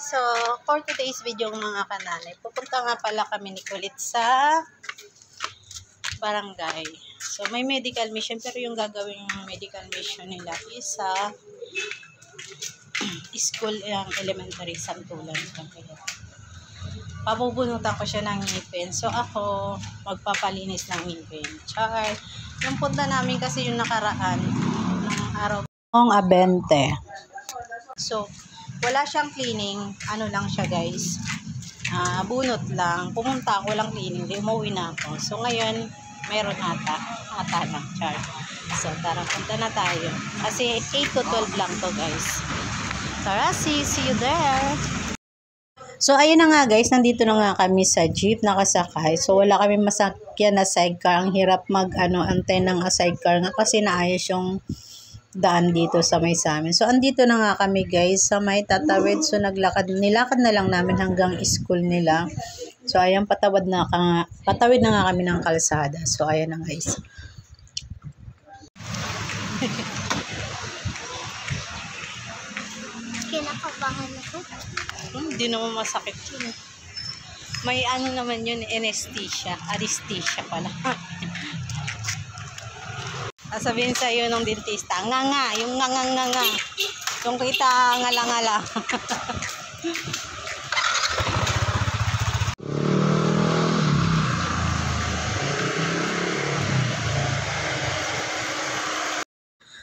So, for today's video mga kananay, pupunta nga pala kami ni Kulit sa barangay. So, may medical mission, pero yung gagawing medical mission nila is sa school, yung elementary, Santulan. Kaya, pabubunutan ko siya ng ngipin. So, ako, magpapalinis ng ngipin. Char, yung punta namin kasi yung nakaraan, ng araw ng Abente. So, wala siyang cleaning. Ano lang siya, guys. Bunot lang. Pumunta ako, walang cleaning. Di umuwi na ako. So, ngayon, meron ata. Ata lang, char. So, tara, punta na tayo. Kasi 8 to 12 lang to, guys. Tara, see you there. So, ayun na nga, guys. Nandito na nga kami sa jeep nakasakay. So, wala kami masakyan na sidecar. Ang hirap antay ng sidecar nga kasi naayos yung daan dito sa may samin. So, andito na nga kami, guys, sa may Tatawid. So, nilakad na lang namin hanggang school nila. So, ayan, patawid na nga kami ng kalsada. So, ayan na, guys. Kinakabahan ako. Hindi naman masakit yun. May ano naman yun, anesthesia pala. Sabihin sa iyo ng dentista, yung nga. Yung kita ngala-ngala.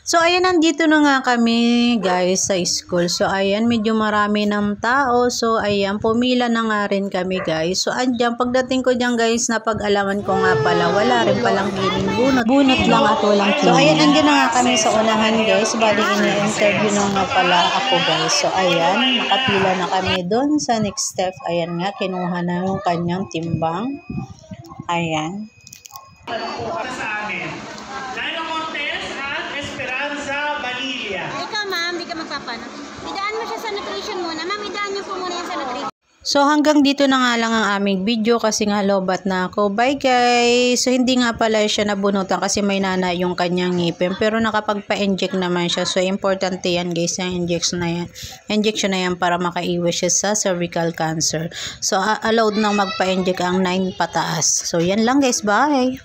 So, ayan, nandito na nga kami, guys, sa school. So, ayan, medyo marami ng tao. So, ayan, pumila na nga rin kami, guys. So, andyan, pagdating ko dyan, guys, napag-alaman ko nga pala, wala rin palang cleaning. Bunot lang at walang cleaning. So, ayan, andyan na nga kami sa unahan, guys. Bali, ini-interview na nga pala ako, guys. So, ayan, nakapila na kami doon sa next step. Ayan nga, kinuha na yung kanyang timbang. Ayan. Sa amin. Ikaw, ma'am, di ka magpapano. Idaan mo siya sa nutrition muna. Ma'am, idaan niyo po muna yan sa nutrition. So, hanggang dito na nga lang ang aming video kasi nga lobat na ako. Bye, guys! So, hindi nga pala siya nabunutan kasi may nana yung kanyang ngipin. Pero nakapagpa-inject naman siya. So, importante yan, guys, yung injection na yan para makaiwas siya sa cervical cancer. So, allowed nang magpa-inject ang 9 pataas. So, yan lang, guys. Bye!